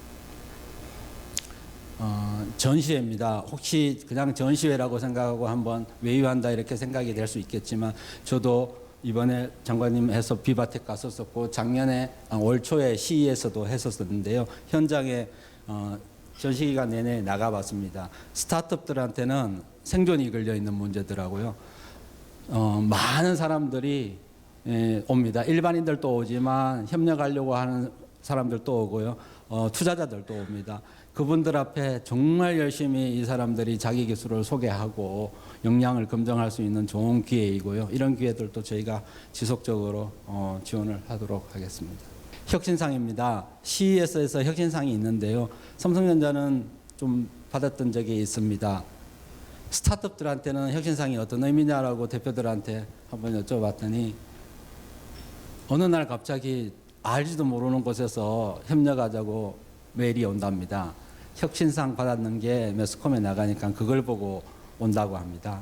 전시회입니다. 혹시 그냥 전시회라고 생각하고 한번 외유한다 이렇게 생각이 될 수 있겠지만 저도 이번에 장관님 해서 비바텍 갔었었고 작년에 올 초에 CE에서도 했었는데요. 현장에 전시 기간 내내 나가봤습니다. 스타트업들한테는 생존이 걸려 있는 문제더라고요. 많은 사람들이 옵니다. 일반인들도 오지만 협력하려고 하는 사람들도 오고요. 투자자들도 옵니다. 그분들 앞에 정말 열심히 이 사람들이 자기 기술을 소개하고 역량을 검증할 수 있는 좋은 기회이고요. 이런 기회들도 저희가 지속적으로 지원을 하도록 하겠습니다. 혁신상입니다. CES에서 혁신상이 있는데요. 삼성전자는 좀 받았던 적이 있습니다. 스타트업들한테는 혁신상이 어떤 의미냐라고 대표들한테 한번 여쭤봤더니 어느 날 갑자기 알지도 모르는 곳에서 협력하자고 메일이 온답니다. 혁신상 받았는 게 매스컴에 나가니까 그걸 보고 온다고 합니다.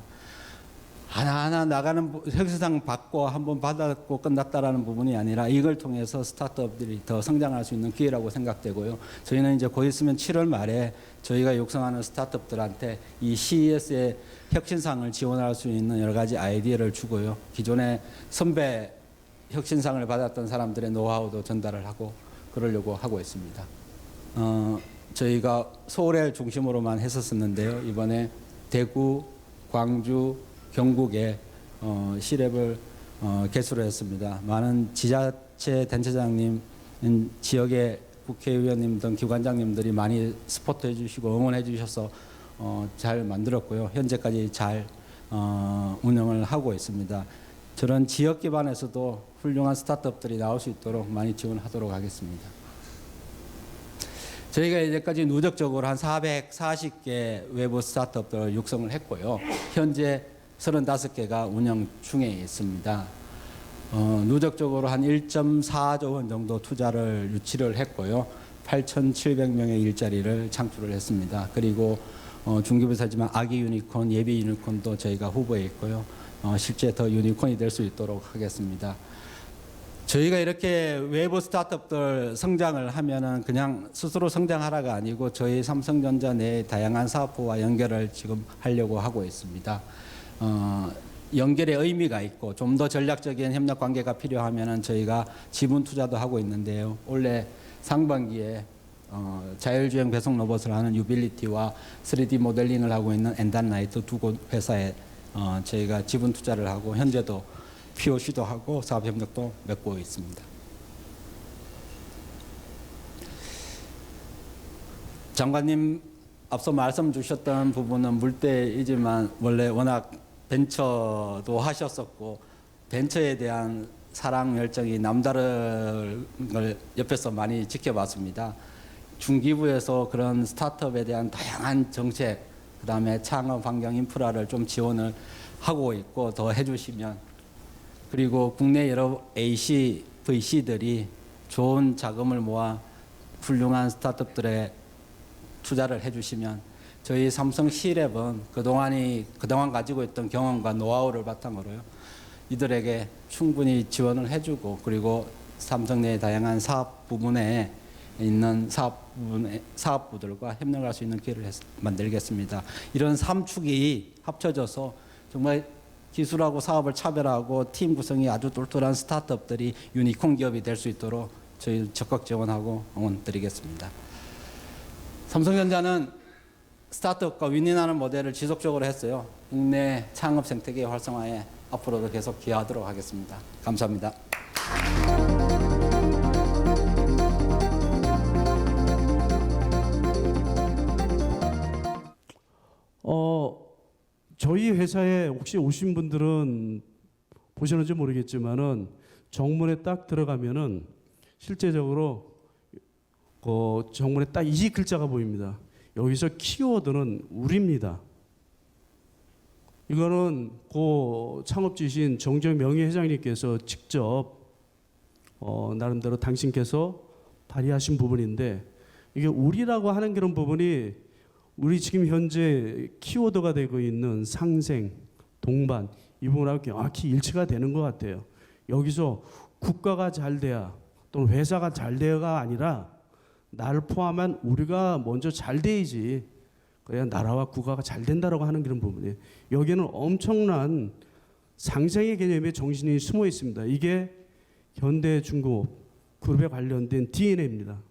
하나하나 나가는 혁신상 받고 한번 받았고 끝났다라는 부분이 아니라 이걸 통해서 스타트업들이 더 성장할 수 있는 기회라고 생각되고요. 저희는 이제 곧 있으면 7월 말에 저희가 육성하는 스타트업들한테 이 CES의 혁신상을 지원할 수 있는 여러 가지 아이디어를 주고요. 기존에 선배 혁신상을 받았던 사람들의 노하우도 전달을 하고 그러려고 하고 있습니다. 저희가 서울을 중심으로만 했었는데요. 이번에 대구, 광주, 경북에 시랩을 개수를 했습니다. 많은 지자체 단체장님, 지역의 국회의원님 등 기관장님들이 많이 스포트해 주시고 응원해 주셔서 잘 만들었고요. 현재까지 잘 운영을 하고 있습니다. 저런 지역 기반에서도 훌륭한 스타트업들이 나올 수 있도록 많이 지원하도록 하겠습니다. 저희가 이제까지 누적적으로 한 440개 외부 스타트업들을 육성을 했고요. 현재 35개가 운영 중에 있습니다. 누적적으로 한 1.4조 원 정도 투자를 유치를 했고요. 8,700명의 일자리를 창출을 했습니다. 그리고 중기부사지만 아기 유니콘, 예비 유니콘도 저희가 후보에 있고요. 실제 더 유니콘이 될 수 있도록 하겠습니다. 저희가 이렇게 외부 스타트업들 성장을 하면은 그냥 스스로 성장하라가 아니고 저희 삼성전자 내 다양한 사업부와 연결을 지금 하려고 하고 있습니다. 연결의 의미가 있고 좀 더 전략적인 협력 관계가 필요하면은 저희가 지분 투자도 하고 있는데요. 올해 상반기에 자율주행 배송 로봇을 하는 유빌리티와 3D 모델링을 하고 있는 엔단라이트 두 곳 회사에 저희가 지분 투자를 하고 현재도 POC도 하고 사업협력도 맺고 있습니다. 장관님 앞서 말씀 주셨던 부분은 물대이지만 원래 워낙 벤처도 하셨었고 벤처에 대한 사랑 열정이 남다른 걸 옆에서 많이 지켜봤습니다. 중기부에서 그런 스타트업에 대한 다양한 정책, 그다음에 창업 환경 인프라를 좀 지원을 하고 있고 더 해주시면, 그리고 국내 여러 AC, VC들이 좋은 자금을 모아 훌륭한 스타트업들에 투자를 해주시면 저희 삼성 C랩은 그동안 가지고 있던 경험과 노하우를 바탕으로요, 이들에게 충분히 지원을 해주고 그리고 삼성 내 다양한 사업 부문에 있는 사업부들과 협력할 수 있는 기회를 만들겠습니다. 이런 3축이 합쳐져서 정말 기술하고 사업을 차별하고 팀 구성이 아주 똘똘한 스타트업들이 유니콘 기업이 될 수 있도록 저희 적극 지원하고 응원드리겠습니다. 삼성전자는 스타트업과 윈윈하는 모델을 지속적으로 했어요. 국내 창업 생태계 활성화에 앞으로도 계속 기여하도록 하겠습니다. 감사합니다. 저희 회사에 혹시 오신 분들은 보셨는지 모르겠지만은 정문에 딱 들어가면은 실제적으로 정문에 딱 이 글자가 보입니다. 여기서 키워드는 우리입니다. 이거는 고 창업주이신 정정명희 회장님께서 직접 나름대로 당신께서 발의하신 부분인데, 이게 우리라고 하는 그런 부분이 우리 지금 현재 키워드가 되고 있는 상생, 동반 이 부분하고 정확히 일치가 되는 것 같아요. 여기서 국가가 잘 돼야 또는 회사가 잘 돼야가 아니라 나를 포함한 우리가 먼저 잘 돼야지 그래야 나라와 국가가 잘 된다라고 하는 그런 부분이에요. 여기는 엄청난 상생의 개념의 정신이 숨어 있습니다. 이게 현대 중공업 그룹에 관련된 DNA입니다.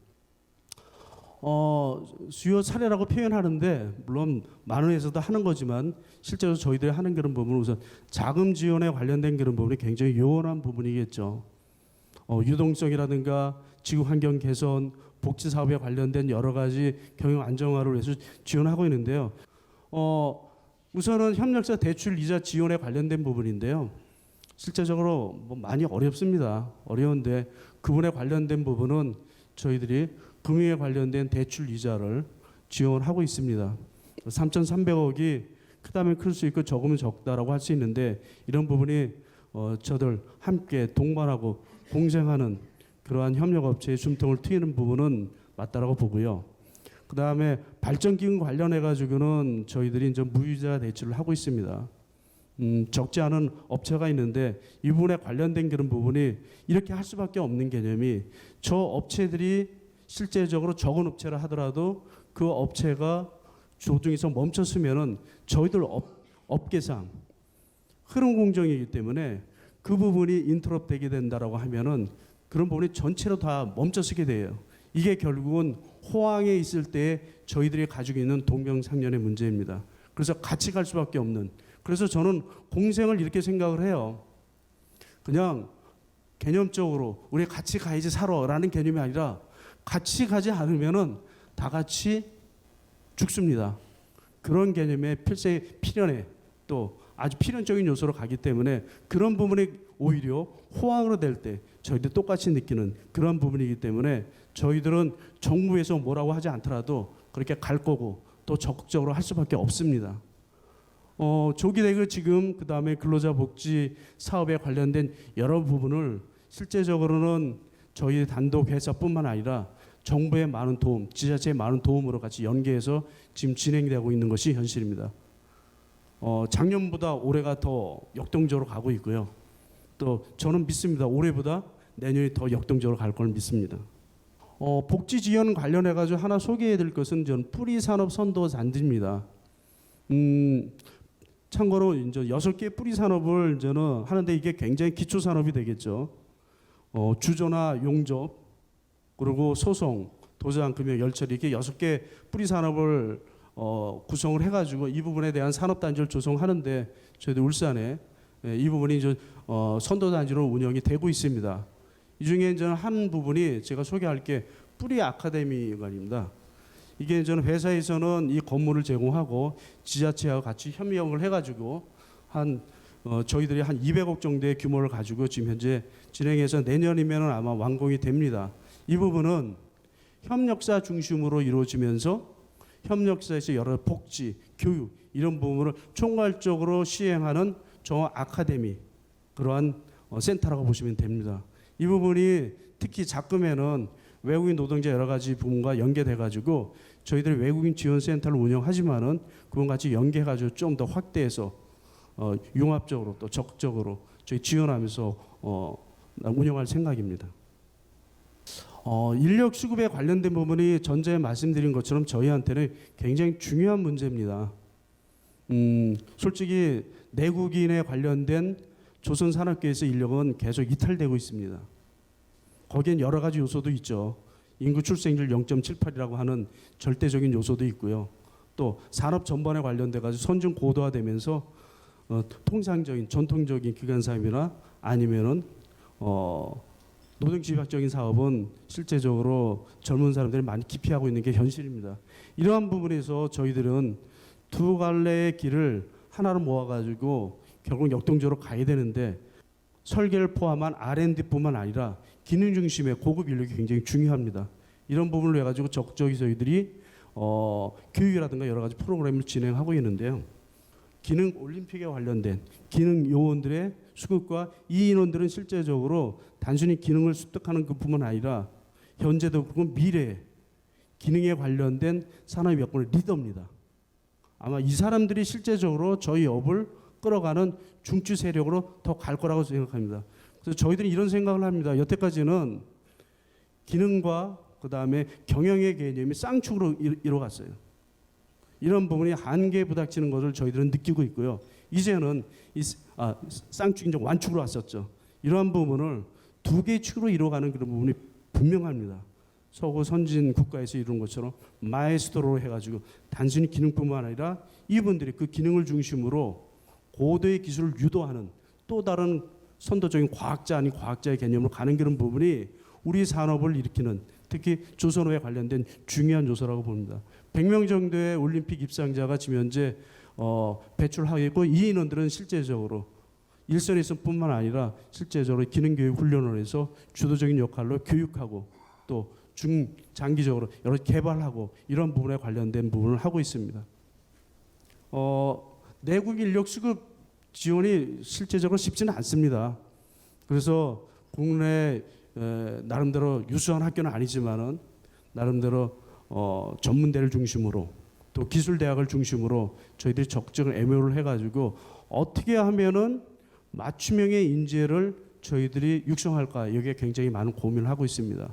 수요 사례라고 표현하는데 물론 많은 회사도 하는 거지만 실제로 저희들이 하는 그런 부분은 우선 자금 지원에 관련된 그런 부분이 굉장히 요원한 부분이겠죠. 유동성이라든가 지구 환경 개선, 복지 사업에 관련된 여러 가지 경영 안정화를 위해서 지원하고 있는데요. 우선은 협력사 대출 이자 지원에 관련된 부분인데요. 실제적으로 많이 어렵습니다. 어려운데 그분에 관련된 부분은 저희들이 금융에 관련된 대출 이자를 지원하고 있습니다. 3,300억이 크다면 클 수 있고 적으면 적다라고 할 수 있는데 이런 부분이 저들 함께 동반하고 공생하는 그러한 협력업체의 숨통을 트이는 부분은 맞다라고 보고요. 그 다음에 발전기금 관련해 가지고는 저희들이 이제 무이자 대출을 하고 있습니다. 적지 않은 업체가 있는데 이 부분에 관련된 그런 부분이 이렇게 할 수밖에 없는 개념이 저 업체들이 실제적으로 적은 업체를 하더라도 그 업체가 조정에서 멈췄으면은 저희들 업계상 흐름 공정이기 때문에 그 부분이 인터럽 되게 된다라고 하면은 그런 부분이 전체로 다 멈춰서게 돼요. 이게 결국은 호황에 있을 때 저희들이 가지고 있는 동병상련의 문제입니다. 그래서 같이 갈 수밖에 없는. 그래서 저는 공생을 이렇게 생각을 해요. 그냥 개념적으로 우리 같이 가야지 살아라는 개념이 아니라 같이 가지 않으면은 다 같이 죽습니다. 그런 개념의 필연에 또 아주 필연적인 요소로 가기 때문에 그런 부분이 오히려 호황으로 될 때 저희들 똑같이 느끼는 그런 부분이기 때문에 저희들은 정부에서 뭐라고 하지 않더라도 그렇게 갈 거고 또 적극적으로 할 수밖에 없습니다. 조기 대응 지금 그 다음에 근로자 복지 사업에 관련된 여러 부분을 실제적으로는 저희 단독 회사뿐만 아니라 정부의 많은 도움, 지자체의 많은 도움으로 같이 연계해서 지금 진행되고 있는 것이 현실입니다. 작년보다 올해가 더 역동적으로 가고 있고요. 또 저는 믿습니다. 올해보다 내년이 더 역동적으로 갈 걸 믿습니다. 복지 지원 관련해 가지고 하나 소개해드릴 것은 전 뿌리 산업 선도 단지입니다. 참고로 이제 6개 뿌리 산업을 저는 하는데 이게 굉장히 기초 산업이 되겠죠. 주조나 용접 그리고 소송, 도장, 금융, 열처리 이렇게 6개 뿌리 산업을 구성을 해가지고 이 부분에 대한 산업단지를 조성하는데 저희들 울산에 이 부분이 이제 선도단지로 운영이 되고 있습니다. 이 중에 이제 한 부분이 제가 소개할 게 뿌리 아카데미관입니다. 이게 저는 회사에서는 이 건물을 제공하고 지자체와 같이 협력을 해가지고 저희들이 한 200억 정도의 규모를 가지고 지금 현재 진행해서 내년이면 아마 완공이 됩니다. 이 부분은 협력사 중심으로 이루어지면서 협력사에서 여러 복지, 교육 이런 부분을 총괄적으로 시행하는 저 아카데미 그러한 센터라고 보시면 됩니다. 이 부분이 특히 작금에는 외국인 노동자 여러 가지 부분과 연계돼 가지고 저희들이 외국인 지원 센터를 운영하지만은 그건 같이 연계해 가지고 좀 더 확대해서 융합적으로 또 적극적으로 저희 지원하면서 운영할 생각입니다. 인력 수급에 관련된 부분이 전에 말씀드린 것처럼 저희한테는 굉장히 중요한 문제입니다. 솔직히 내국인에 관련된 조선산업계에서 인력은 계속 이탈되고 있습니다. 거기엔 여러 가지 요소도 있죠. 인구 출생률 0.78이라고 하는 절대적인 요소도 있고요. 또 산업 전반에 관련돼 가지고 선진 고도화되면서 통상적인 전통적인 기관 사업이나 아니면은 노동집약적인 사업은 실제적으로 젊은 사람들이 많이 기피하고 있는 게 현실입니다. 이러한 부분에서 저희들은 두 갈래의 길을 하나로 모아가지고 결국 역동적으로 가야 되는데 설계를 포함한 R&D뿐만 아니라 기능 중심의 고급 인력이 굉장히 중요합니다. 이런 부분을 해가지고 적극적으로 저희들이 교육이라든가 여러 가지 프로그램을 진행하고 있는데요. 기능 올림픽에 관련된 기능 요원들의 수급과 이 인원들은 실제적으로 단순히 기능을 습득하는 것뿐만 아니라 현재도 그렇고 미래 기능에 관련된 산업 여건의 리더입니다. 아마 이 사람들이 실제적으로 저희 업을 끌어가는 중추 세력으로 더 갈 거라고 생각합니다. 그래서 저희들이 이런 생각을 합니다. 여태까지는 기능과 그다음에 경영의 개념이 쌍축으로 이루어갔어요. 이런 부분이 한계에 부닥치는 것을 저희들은 느끼고 있고요. 이제는 쌍축이 이제 완축으로 왔었죠. 이러한 부분을 두 개의 축으로 이루어가는 그런 부분이 분명합니다. 서구 선진 국가에서 이루는 것처럼 마에스트로로 해가지고 단순히 기능뿐만 아니라 이분들이 그 기능을 중심으로 고도의 기술을 유도하는 또 다른 선도적인 과학자 아닌 과학자의 개념으로 가는 그런 부분이 우리 산업을 일으키는 특히 조선업에 관련된 중요한 요소라고 봅니다. 100명 정도의 올림픽 입상자가 지금 현재 배출하고 있고 이 인원들은 실제적으로 일선에서뿐만 아니라 실제적으로 기능교육 훈련을 해서 주도적인 역할로 교육하고 또 중장기적으로 여러 개발하고 이런 부분에 관련된 부분을 하고 있습니다. 내국 인력 수급 지원이 실제적으로 쉽지는 않습니다. 그래서 국내 나름대로 유수한 학교는 아니지만은 나름대로 전문대를 중심으로 또 기술대학을 중심으로 저희들이 적극적인 MO를 해가지고 어떻게 하면은 맞춤형의 인재를 저희들이 육성할까 여기에 굉장히 많은 고민을 하고 있습니다.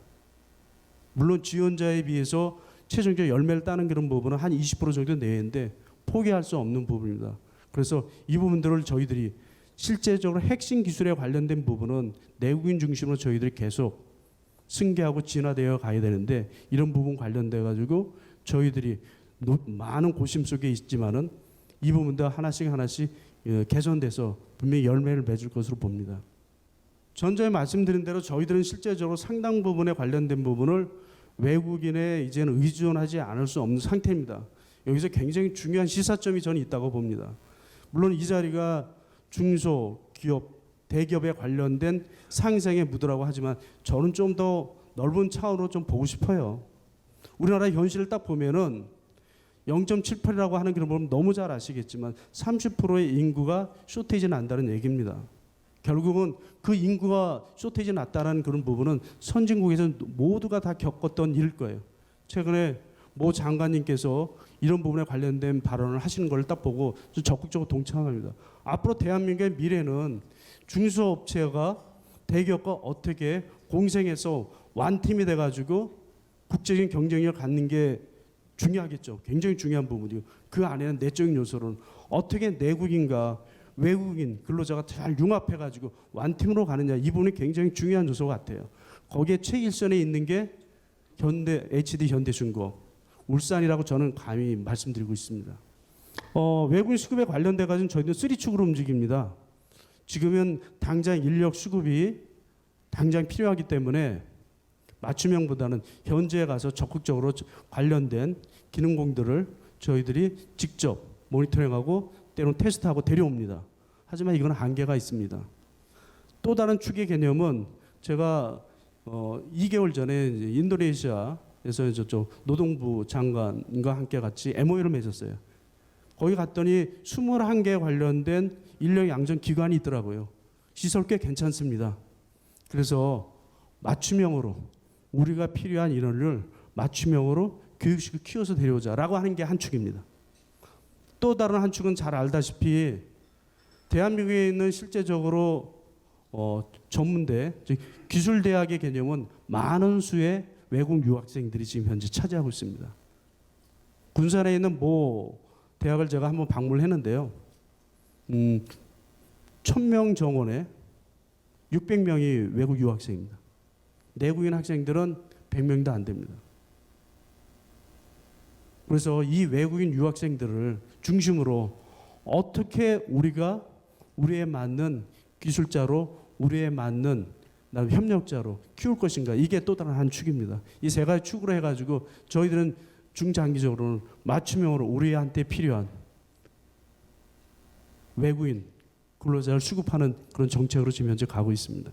물론 지원자에 비해서 최종적 열매를 따는 그런 부분은 한 20% 정도 내외인데 포기할 수 없는 부분입니다. 그래서 이 부분들을 저희들이 실제적으로 핵심 기술에 관련된 부분은 내국인 중심으로 저희들이 계속 승계하고 진화되어 가야 되는데 이런 부분 관련돼 가지고 저희들이 많은 고심 속에 있지만은 이 부분도 하나씩 개선돼서 분명히 열매를 맺을 것으로 봅니다. 전에 말씀드린 대로 저희들은 실제적으로 상당 부분에 관련된 부분을 외국인에 이제는 의존하지 않을 수 없는 상태입니다. 여기서 굉장히 중요한 시사점이 저는 있다고 봅니다. 물론 이 자리가 중소기업, 대기업에 관련된 상생의 무드라고 하지만 저는 좀 더 넓은 차원으로 좀 보고 싶어요. 우리나라 현실을 딱 보면은 0.78이라고 하는 그런 부분 너무 잘 아시겠지만 30%의 인구가 쇼테이지 난다는 얘기입니다. 결국은 그 인구가 쇼테이지 났다는 그런 부분은 선진국에서 모두가 다 겪었던 일일 거예요. 최근에 모 장관님께서 이런 부분에 관련된 발언을 하시는 걸 딱 보고 적극적으로 동참합니다. 앞으로 대한민국의 미래는 중소업체가 대기업과 어떻게 공생해서 완팀이 돼가지고 국제적인 경쟁력을 갖는 게 중요하겠죠. 굉장히 중요한 부분이고 그 안에는 내적인 요소는 어떻게 내국인과 외국인 근로자가 잘 융합해가지고 완팀으로 가느냐 이 부분이 굉장히 중요한 요소 같아요. 거기에 최일선에 있는 게 HD 현대중공업 울산이라고 저는 감히 말씀드리고 있습니다. 외국인 수급에 관련돼 가지고 저희는 3축으로 움직입니다. 지금은 당장 인력 수급이 당장 필요하기 때문에 맞춤형보다는 현지에 가서 적극적으로 관련된 기능공들을 저희들이 직접 모니터링하고 때로는 테스트하고 데려옵니다. 하지만 이건 한계가 있습니다. 또 다른 축의 개념은 제가 2개월 전에 인도네시아에서 저쪽 노동부 장관과 함께 같이 MOU를 맺었어요. 거기 갔더니 21개 관련된 인력 양전 기관이 있더라고요. 시설 꽤 괜찮습니다. 그래서 맞춤형으로 우리가 필요한 인원을 맞춤형으로 교육식을 키워서 데려오자라고 하는 게 한 축입니다. 또 다른 한 축은 잘 알다시피 대한민국에 있는 실제적으로 전문대, 즉 기술대학의 개념은 많은 수의 외국 유학생들이 지금 현재 차지하고 있습니다. 군산에 있는 모 대학을 제가 한번 방문을 했는데요. 1000명 정원에 600명이 외국 유학생입니다. 내국인 학생들은 100명도 안 됩니다. 그래서 이 외국인 유학생들을 중심으로 어떻게 우리가 우리에 맞는 기술자로, 우리에 맞는 협력자로 키울 것인가, 이게 또 다른 한 축입니다. 이 세 가지 축으로 해가지고 저희들은 중장기적으로는 맞춤형으로 우리한테 필요한 외국인 근로자를 수급하는 그런 정책으로 지금 현재 가고 있습니다.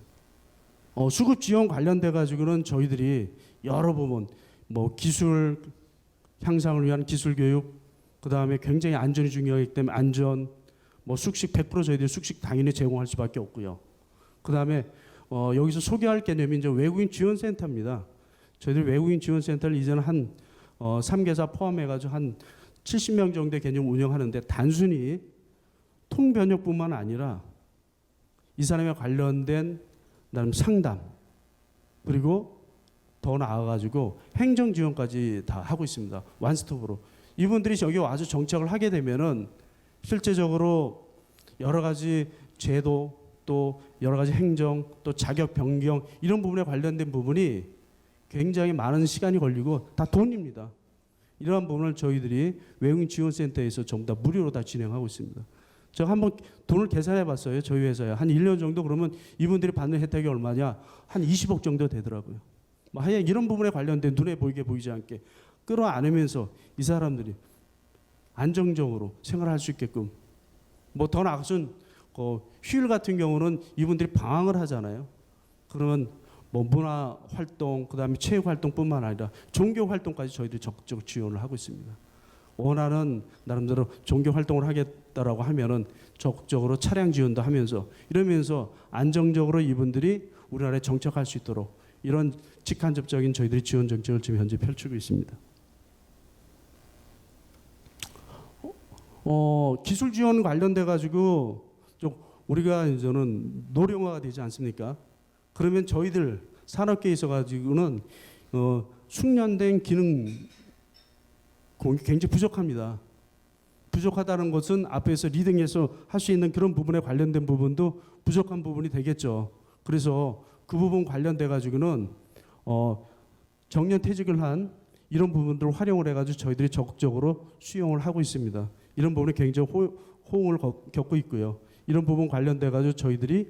수급 지원 관련돼 가지고는 저희들이 여러 부분, 뭐 기술 향상을 위한 기술 교육, 그 다음에 굉장히 안전이 중요하기 때문에 안전, 뭐 숙식 100% 저희들이 숙식 당연히 제공할 수밖에 없고요. 그 다음에 여기서 소개할 개념이 이제 외국인 지원센터입니다. 저희들 외국인 지원센터를 이제는 한 3개사 포함해가지고 한 70명 정도의 개념 운영하는데, 단순히 통번역뿐만 아니라 이 사람에 관련된 나름 상담, 그리고 더 나아가지고 행정 지원까지 다 하고 있습니다. 완스톱으로. 이분들이 여기 와서 정착을 하게 되면은 실제적으로 여러 가지 제도, 또 여러 가지 행정, 또 자격 변경, 이런 부분에 관련된 부분이 굉장히 많은 시간이 걸리고 다 돈입니다. 이러한 부분을 저희들이 외국인 지원센터에서 전부 다 무료로 다 진행하고 있습니다. 제가 한번 돈을 계산해 봤어요. 저희 회사에 한 1년 정도 그러면 이분들이 받는 혜택이 얼마냐? 한 20억 정도 되더라고요. 뭐 하여간 이런 부분에 관련된 눈에 보이게 보이지 않게 끌어안으면서 이 사람들이 안정적으로 생활할 수 있게끔, 뭐 더 나아가서는 휴일 같은 경우는 이분들이 방황을 하잖아요. 그러면 뭐 문화 활동, 그다음에 체육 활동뿐만 아니라 종교 활동까지 저희들이 적극적으로 지원을 하고 있습니다. 원하는 나름대로 종교 활동을 하겠다라고 하면은 적극적으로 차량 지원도 하면서, 이러면서 안정적으로 이분들이 우리나라에 정착할 수 있도록 이런 직간접적인 저희들이 지원 정책을 지금 현재 펼치고 있습니다. 기술 지원 관련돼 가지고 좀 우리가 이제는 노령화가 되지 않습니까? 그러면 저희들 산업계에 있어 가지고는 숙련된 기능 공이 굉장히 부족합니다. 부족하다는 것은 앞에서 리딩해서 할 수 있는 그런 부분에 관련된 부분도 부족한 부분이 되겠죠. 그래서 그 부분 관련돼 가지고는 정년 퇴직을 한 이런 부분들을 활용을 해가지고 저희들이 적극적으로 수용을 하고 있습니다. 이런 부분에 굉장히 호응을 겪고 있고요. 이런 부분 관련돼 가지고 저희들이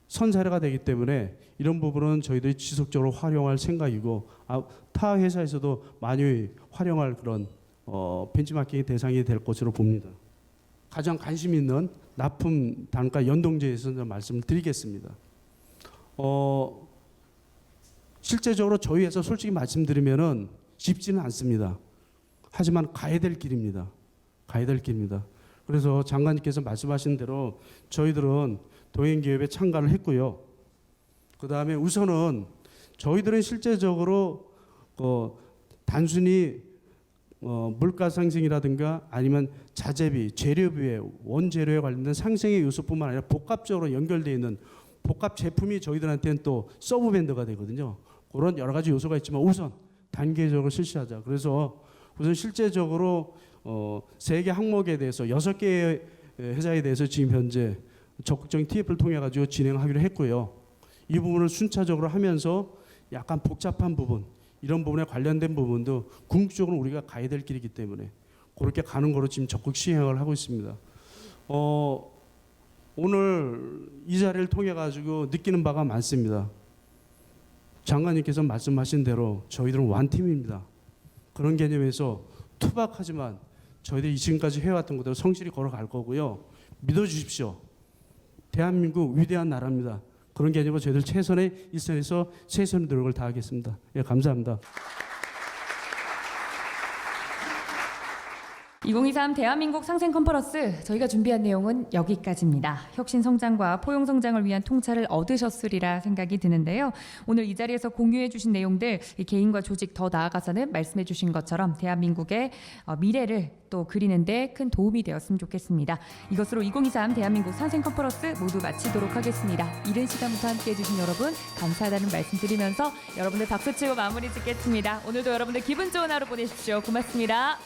선사례가 되기 때문에 이런 부분은 저희들이 지속적으로 활용할 생각이고, 타 회사에서도 많이 활용할 그런 벤치마킹의 대상이 될 것으로 봅니다. 가장 관심 있는 납품 단가 연동제에서 말씀을 드리겠습니다. 실제적으로 저희 회사 솔직히 말씀드리면은 쉽지는 않습니다. 하지만 가야 될 길입니다. 가야 될 길입니다. 그래서 장관님께서 말씀하신 대로 저희들은 동행기업에 참가를 했고요. 그 다음에 우선은 저희들은 실제적으로 단순히 물가 상승이라든가 아니면 자재비, 재료비에 원재료에 관련된 상승의 요소뿐만 아니라 복합적으로 연결되어 있는 복합 제품이 저희들한테는 또 서브밴드가 되거든요. 그런 여러 가지 요소가 있지만 우선 단계적으로 실시하자. 그래서 우선 실제적으로 3개 항목에 대해서 6개의 회사에 대해서 지금 현재 적극적인 TF를 통해 가지고 진행하기로 했고요. 이 부분을 순차적으로 하면서 약간 복잡한 부분, 이런 부분에 관련된 부분도 궁극적으로 우리가 가야 될 길이기 때문에 그렇게 가는 거로 지금 적극 시행을 하고 있습니다. 오늘 이 자리를 통해 가지고 느끼는 바가 많습니다. 장관님께서 말씀하신 대로 저희들은 완팀입니다. 그런 개념에서 투박하지만 저희들이 지금까지 해왔던 것대로 성실히 걸어갈 거고요. 믿어주십시오. 대한민국 위대한 나라입니다. 그런 개념으로 저희들 최선의 일선에서 최선의 노력을 다하겠습니다. 예, 감사합니다. 2023 대한민국 상생 컨퍼런스 저희가 준비한 내용은 여기까지입니다. 혁신 성장과 포용 성장을 위한 통찰을 얻으셨으리라 생각이 드는데요. 오늘 이 자리에서 공유해 주신 내용들 이 개인과 조직 더 나아가서는 말씀해 주신 것처럼 대한민국의 미래를 또 그리는데 큰 도움이 되었으면 좋겠습니다. 이것으로 2023 대한민국 상생 컨퍼런스 모두 마치도록 하겠습니다. 이른 시간부터 함께해 주신 여러분 감사하다는 말씀 드리면서 여러분들 박수 치고 마무리 짓겠습니다. 오늘도 여러분들 기분 좋은 하루 보내십시오. 고맙습니다.